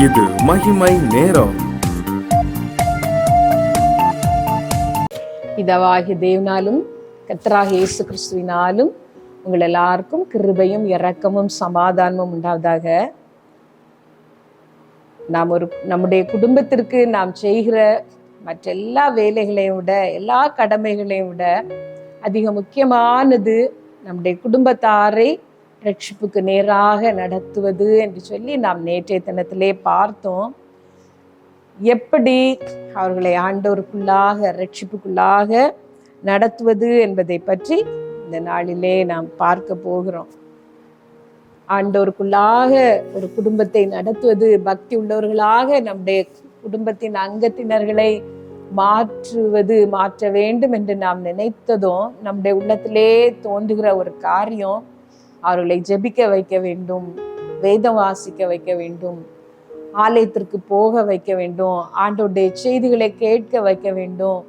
இது மகிமை நேரம். பிதாவாகிய தேவனாலும் கர்த்தராகிய இயேசு கிறிஸ்துவினாலும் உங்கள் எல்லாருக்கும் கிருபையும் இரக்கமும் சமாதானமும் உண்டாவதாக. நாம் நம்முடைய குடும்பத்திற்கு நாம் செய்கிற மற்ற எல்லா வேலைகளையும் விட, எல்லா கடமைகளையும் விட அதிக முக்கியமானது நம்முடைய குடும்பத்தாரை ரட்சிப்புக்கு நேராக நடத்துவது என்று சொல்லி நாம் நேற்றைய தினத்திலே பார்த்தோம். எப்படி அவர்களை ஆண்டவருக்குள்ளாக ரட்சிப்புக்குள்ளாக நடத்துவது என்பதை பற்றி இந்த நாளிலே நாம் பார்க்க போகிறோம். ஆண்டவருக்குள்ளாக ஒரு குடும்பத்தை நடத்துவது, பக்தி உள்ளவர்களாக நம்முடைய குடும்பத்தின் அங்கத்தினர்களை மாற்ற வேண்டும் என்று நாம் நினைத்ததும் நம்முடைய உள்ளத்திலே தோன்றுகிற ஒரு காரியம், அவர்களை ஜெபிக்க வைக்க வேண்டும், வேதம் வாசிக்க வைக்க வேண்டும், ஆலயத்திற்கு போக வைக்க வேண்டும், ஆண்டவருடைய செய்திகளை கேட்க வைக்க வேண்டும்.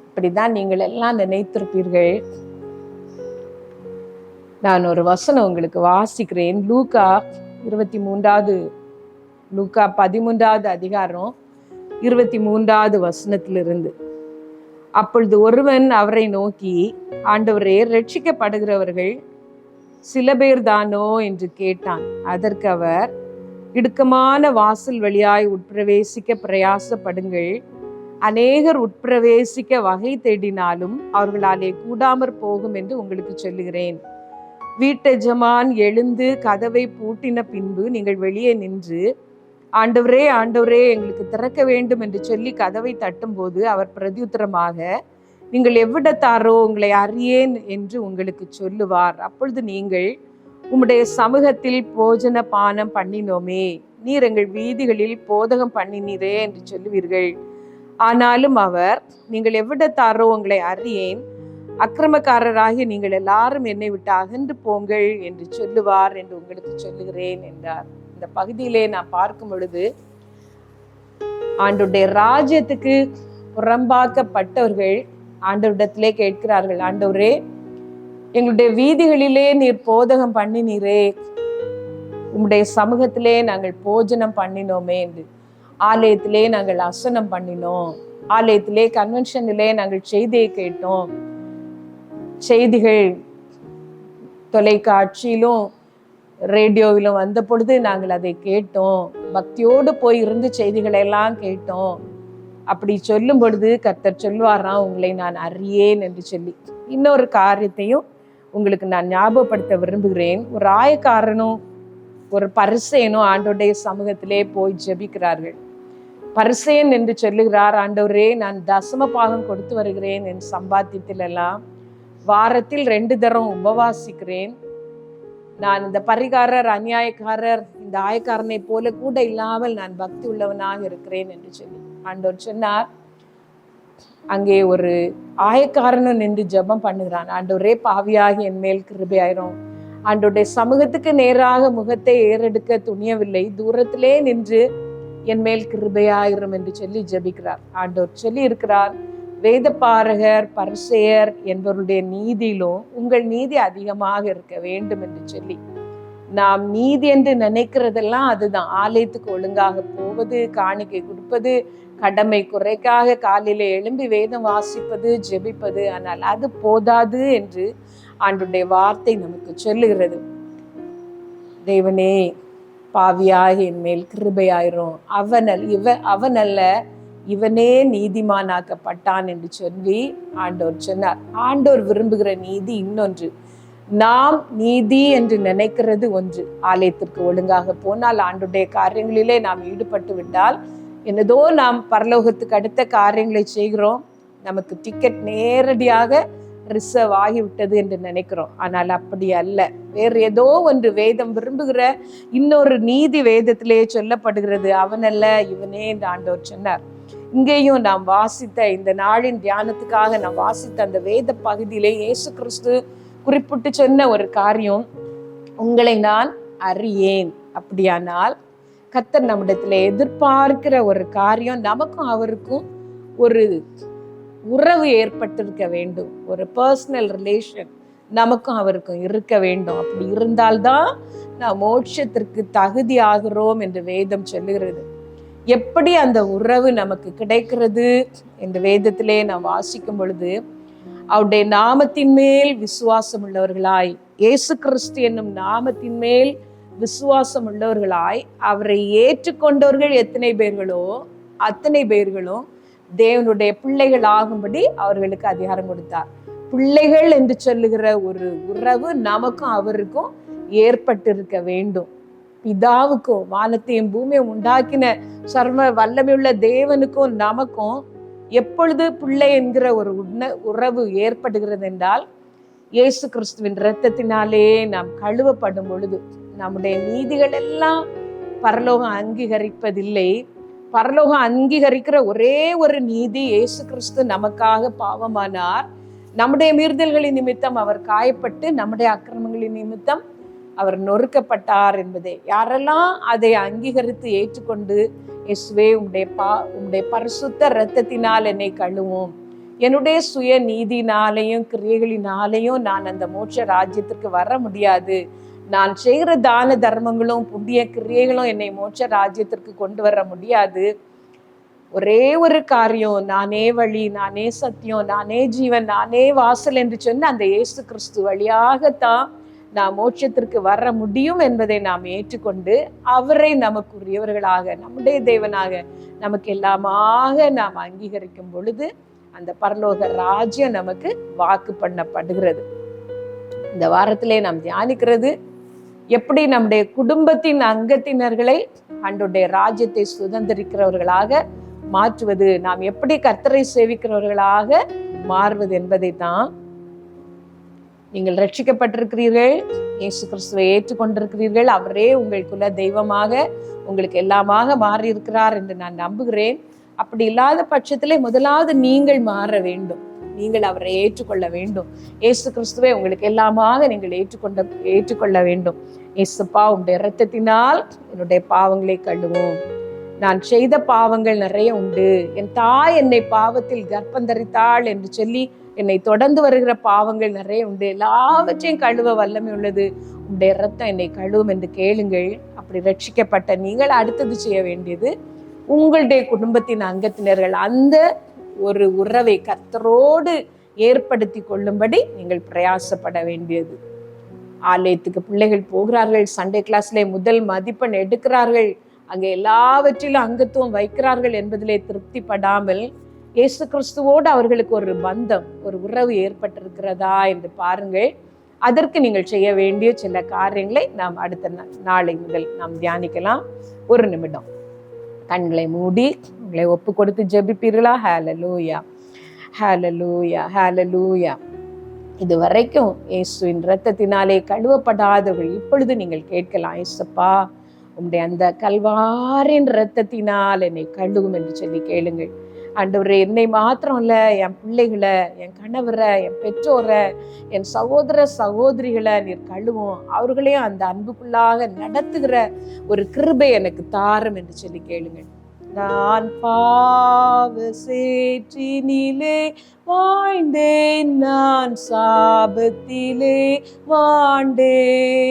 இப்படிதான் நீங்கள் எல்லாம் நினைத்திருப்பீர்கள். நான் ஒரு வசனம் உங்களுக்கு வாசிக்கிறேன். லூக்கா 13வது அதிகாரம் 23வது வசனத்திலிருந்து. அப்பொழுது ஒருவன் அவரை நோக்கி, ஆண்டவரே, ரட்சிக்கப்படுகிறவர்கள் சில பேர் தானோ என்று கேட்டான். அதற்கு அவர், இடுக்கமான வாசல் வழியாய் உட்பிரவேசிக்க பிரயாசப்படுங்கள். அநேகர் உட்பிரவேசிக்க வகை தேடினாலும் அவர்களாலே கூடாமற் போகும் என்று உங்களுக்கு சொல்லுகிறேன். வீட்டெஜமான் எழுந்து கதவை பூட்டின பின்பு நீங்கள் வெளியே நின்று, ஆண்டவரே, ஆண்டவரே, எங்களுக்கு திறக்க வேண்டும் என்று சொல்லி கதவை தட்டும்போது அவர் பிரதியுத்தரமாக, நீங்கள் எவ்விடத்தாரோ, உங்களை அறியேன் என்று உங்களுக்கு சொல்லுவார். அப்பொழுது நீங்கள், உம்முடைய சமூகத்தில் போஜன பானம் பண்ணினோமே, நீர் எங்கள் வீதிகளில் போதகம் பண்ணினீரே என்று சொல்லுவீர்கள். ஆனாலும் அவர், நீங்கள் எவ்விடத்தாரோ, உங்களை அறியேன், அக்கிரமக்காரராகிய நீங்கள் எல்லாரும் என்னை விட்டு அகன்று போங்கள் என்று சொல்லுவார் என்று உங்களுக்கு சொல்லுகிறேன் என்றார். இந்த பகுதியிலே நான் பார்க்கும் பொழுது, ஆண்டவருடைய ராஜ்யத்துக்கு புறம்பாக்கப்பட்டவர்கள் ஆண்டவரிடத்திலே கேட்கிறார்கள், ஆண்டவரே, எங்களுடைய வீதிகளிலே நீர் போதகம் பண்ணினீரே, உம்முடைய சமூகத்திலே நாங்கள் போஜனம் பண்ணினோமே என்று. ஆலயத்திலே நாங்கள் அசனம் பண்ணினோம், ஆலயத்திலே கன்வென்ஷனிலே நாங்கள் செய்தியை கேட்டோம், செய்திகள் தொலைக்காட்சியிலும் ரேடியோவிலும் வந்த பொழுது நாங்கள் அதை கேட்டோம், பக்தியோடு போய் இருந்து செய்திகளை எல்லாம் கேட்டோம். அப்படி சொல்லும் பொழுது கர்த்தர் சொல்வாராம், உங்களை நான் அறியேன் என்று சொல்லி. இன்னொரு காரியத்தையும் உங்களுக்கு நான் ஞாபகப்படுத்த விரும்புகிறேன். ஒரு ஆயக்காரனும் ஒரு பரிசேயனும் ஆண்டவருடைய சமூகத்திலே போய் ஜெபிக்கிறார்கள். பரிசேயன் என்று சொல்லுகிறார், ஆண்டவரே, நான் தசம பாகம் கொடுத்து வருகிறேன், என் சம்பாத்தியத்தில் எல்லாம் வாரத்தில் 2 தரம் உபவாசிக்கிறேன். நான் இந்த பரிகாரர், அநியாயக்காரர், இந்த ஆயக்காரனை போல கூட இல்லாமல் நான் பக்தி உள்ளவனாக இருக்கிறேன் என்று சொல்லி ஆண்டவர் சொன்னார். அங்கே ஒரு ஆயக்காரனும் நின்று ஜெபம் பண்ணுகிறான். ஆண்டவரே, பாவியாகி என் மேல் கிருபையாயிரும். ஆண்டவருடைய சமூகத்துக்கு நேராக முகத்தை ஏறெடுக்க துணியவில்லை, தூரத்திலே நின்று என் மேல் கிருபையாயிரும் என்று சொல்லி ஜெபிக்கிறார். ஆண்டவர் சொல்லி இருக்கிறார், வேதபாரகர், பரிசேயர் என்பவருடைய நீதியிலும் உங்கள் நீதி அதிகமாக இருக்க வேண்டும் என்று சொல்லி. நாம் நீதி என்று நினைக்கிறதெல்லாம் அதுதான். ஆலயத்துக்கு ஒழுங்காக போவது, காணிக்கை கொடுப்பது, கடமை குறைக்காக காலையில எழும்பி வேதம் வாசிப்பது, ஜெபிப்பது. ஆனால் அது போதாது என்று ஆண்டவருடைய வார்த்தை நமக்கு சொல்லுகிறது. தேவனே, பாவியாகி என் மேல் கிருபையாயிரும், அவனல்ல இவனே நீதிமானாக்கப்பட்டான் என்று சொல்லி ஆண்டவர் சொன்னார். ஆண்டவர் விரும்புகிற நீதி இன்னொன்று, நாம் நீதி என்று நினைக்கிறது ஒன்று. ஆலயத்திற்கு ஒழுங்காக போனால், ஆண்டவருடைய காரியங்களிலே நாம் ஈடுபட்டு விட்டால், என்னதோ நாம் பரலோகத்துக்கு அடுத்த காரியங்களை செய்கிறோம், நமக்கு டிக்கெட் நேரடியாக ரிசர்வ் ஆகிவிட்டது என்று நினைக்கிறோம். ஆனால் அப்படி அல்ல. வேறு ஏதோ ஒன்று வேதம் விரும்புகிற இன்னொரு நீதி வேதத்திலே சொல்லப்படுகிறது. அவனல்ல இவனே என்று ஆண்டவர் சொன்னார். இங்கேயும் நாம் வாசித்த இந்த நாளின் தியானத்துக்காக நாம் வாசித்த அந்த வேத பகுதியிலே இயேசு கிறிஸ்து குறிப்பிட்டு சொன்ன ஒரு காரியம், உங்களை நான் அறியேன். அப்படியானால் கர்த்தர் நம்மிடத்துல எதிர்பார்க்கிற ஒரு காரியம், நமக்கும் அவருக்கும் ஒரு உறவு ஏற்பட்டிருக்க வேண்டும், ஒரு பர்சனல் ரிலேஷன். நமக்கும் அவருக்கும் இருக்க வேண்டும். அப்படி இருந்தால்தான் நாம் மோட்சத்திற்கு தகுதி ஆகிறோம் என்று வேதம் சொல்லுகிறது. எப்படி அந்த உறவு நமக்கு கிடைக்கிறது என்று வேதத்திலே நாம் வாசிக்கும் பொழுது, அவருடைய நாமத்தின் மேல் விசுவாசம் உள்ளவர்களாய், இயேசு கிறிஸ்து என்னும் நாமத்தின் மேல் விசுவாசம் உள்ளவர்களாய் அவரை ஏற்றுக்கொண்டவர்கள் எத்தனை பேர்களோ அத்தனை பேர்களும் தேவனுடைய பிள்ளைகள் ஆகும்படி அவர்களுக்கு அதிகாரம் கொடுத்தார். பிள்ளைகள் என்று சொல்லுகிற ஒரு உறவு நமக்கும் அவருக்கும் ஏற்பட்டிருக்க வேண்டும். பிதாவுக்கும் வானத்தையும் பூமியும் உண்டாக்கின சர்வ வல்லமையுள்ள தேவனுக்கும் நமக்கும் எப்பொழுது பிள்ளை என்கிற ஒரு உறவு ஏற்படுகிறது என்றால், இயேசு கிறிஸ்துவின் இரத்தத்தினாலே நாம் கழுவப்படும் பொழுது நம்முடைய நீதிகள் எல்லாம் பரலோகம் அங்கீகரிப்பதில்லை. பரலோகம் அங்கீகரிக்கிற ஒரே ஒரு நீதி, இயேசு கிறிஸ்து நமக்காக பாவமானார், நம்முடைய மீறுதல்களின் நிமித்தம் அவர் காயப்பட்டு, நம்முடைய அக்கிரமங்களின் நிமித்தம் அவர் நொறுக்கப்பட்டார் என்பதே. யாரெல்லாம் அதை அங்கீகரித்து ஏற்றுக்கொண்டு, இயேசுவே உம்முடைய பரிசுத்த இரத்தத்தினால் என்னை கழுவும், என்னுடைய சுய நீதினாலையும் கிரியைகளினாலையும் நான் அந்த மோட்ச ராஜ்யத்திற்கு வர முடியாது, நான் செய்கிற தான தர்மங்களும் புண்ணிய கிரியைகளும் என்னை மோட்ச ராஜ்யத்திற்கு கொண்டு வர முடியாது, ஒரே ஒரு காரியம், நானே வழி, நானே சத்தியம், நானே ஜீவன், நானே வாசல் என்று சொன்ன அந்த இயேசு கிறிஸ்து வழியாகத்தான் நாம் மோட்சத்திற்கு வர முடியும் என்பதை நாம் ஏற்றுக்கொண்டு அவரை நமக்குரியவர்களாக, நம்முடைய தேவனாக, நமக்கு எல்லாமாக நாம் அங்கீகரிக்கும் பொழுது அந்த பரலோக ராஜ்யம் நமக்கு வாக்கு பண்ணப்படுகிறது. இந்த வாரத்திலே நாம் தியானிக்கிறது, எப்படி நம்முடைய குடும்பத்தின் அங்கத்தினர்களை ஆண்டவருடைய ராஜ்யத்தை சுதந்திரிக்கிறவர்களாக மாற்றுவது, நாம் எப்படி கர்த்தரை சேவிக்கிறவர்களாக மாறுவது என்பதை தான். நீங்கள் ரட்சிக்கப்பட்டிருக்கிறீர்கள், இயேசு கிறிஸ்துவை ஏற்றுக்கொண்டிருக்கிறீர்கள், அவரே உங்கள் குல தெய்வமாக உங்களுக்கு எல்லாமாக மாறி இருக்கிறார் என்று நான் நம்புகிறேன். அப்படி இல்லாத பட்சத்திலே முதலாவது நீங்கள் மாற வேண்டும், நீங்கள் அவரை ஏற்றுக்கொள்ள வேண்டும். இயேசு கிறிஸ்துவை உங்களுக்கு எல்லாமாக நீங்கள் ஏற்றுக்கொள்ள வேண்டும். இயேசுப்பா, உங்களுடைய இரத்தத்தினால் என்னுடைய பாவங்களை கழுவும், நான் செய்த பாவங்கள் நிறைய உண்டு, என் தாய் என்னை பாவத்தில் கர்ப்பந்தரித்தாள் என்று சொல்லி என்னை தொடர்ந்து வருகிற பாவங்கள் நிறைய உண்டு, எல்லாவற்றையும் கழுவ வல்லமை உள்ளது, உங்களுடைய இரத்தம் என்னை கழுவும் என்று கேளுங்கள். அப்படி ரட்சிக்கப்பட்ட நீங்கள் அடுத்தது செய்ய வேண்டியது, உங்களுடைய குடும்பத்தின் அங்கத்தினர்கள் அந்த ஒரு உறவை கர்த்தரோடு ஏற்படுத்தி கொள்ளும்படி நீங்கள் பிரயாசப்பட வேண்டியது. ஆலயத்துக்கு பிள்ளைகள் போகிறார்கள், சண்டே கிளாஸ்ல முதல் மதிப்பெண் எடுக்கிறார்கள், அங்கே எல்லாவற்றிலும் அங்கத்துவம் வைக்கிறார்கள் என்பதிலே திருப்திப்படாமல் இயேசு கிறிஸ்துவோடு அவர்களுக்கு ஒரு பந்தம், ஒரு உறவு ஏற்பட்டிருக்கிறதா என்று பாருங்கள். அதற்கு நீங்கள் செய்ய வேண்டிய சில காரியங்களை நாம் அடுத்த நாளை முதல் நாம் தியானிக்கலாம். ஒரு நிமிடம் கண்களை மூடி உங்களை ஒப்பு கொடுத்து ஜெபிப்பீர்களா? ஹல்லேலூயா, ஹல்லேலூயா, ஹல்லேலூயா. இது வரைக்கும் இயேசுவின் இரத்தத்தினாலே கழுவப்படாதவர்கள் இப்பொழுது நீங்கள் கேட்கலாம், இயேசுப்பா, உம்முடைய அந்த கல்வாரின் இரத்தத்தினால் என்னை கழுவும் என்று சொல்லி கேளுங்கள். ஆண்டவரே, என்னை மாத்திரம் இல்ல, என் பிள்ளைகளை, என் கணவரை, என் பெற்றோரை, என் சகோதர சகோதரிகளை நீர் கழுவும், அவர்களையும் அந்த அன்புக்குள்ளாக நடத்துகிற ஒரு கிருபை எனக்கு தாரும் என்று சொல்லி கேளுங்கள். நான் பாவ சேற்றினிலே வாழ்ந்தேன், நான் சாபத்திலே வாழ்ந்தேன்,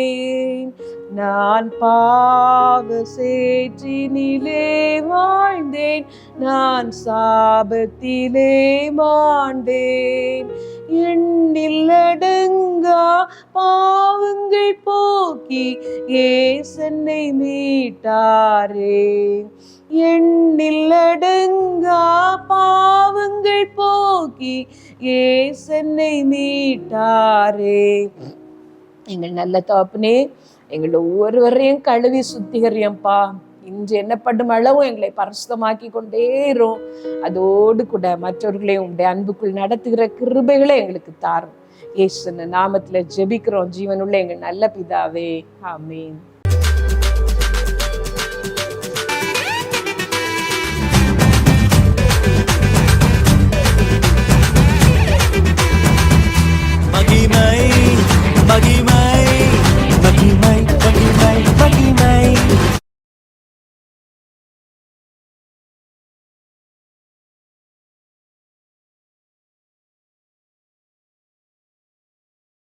நான் பாவ சேற்றினிலே வாழ்ந்தேன், நான் சாபத்திலே மாண்டேன், எண்ணில் அடங்கா பாவங்கள் போக்கி ஏசன்னை மீட்டாரே, எண்ணில் அடங்கா பாவங்கள் போக்கி ஏசன்னை மீட்டாரே. எங்கள் நல்ல தகப்பனே, எங்கள் ஒவ்வொருவரையும் கழுவி சுத்திகரியம்பா. இன்று எண்ணப்படும் அளவும் எங்களை பரிசுத்தமாக்கி கொண்டேரும். அதோடு கூட மற்றவர்களையும் உங்களுடைய அன்புக்குள் நடத்துகிற கிருபைகளை எங்களுக்கு தாரும். இயேசு நாமத்துல ஜெபிக்கிறோம் ஜீவனுள்ள எங்கள் நல்ல பிதாவே, ஆமென். மகிமை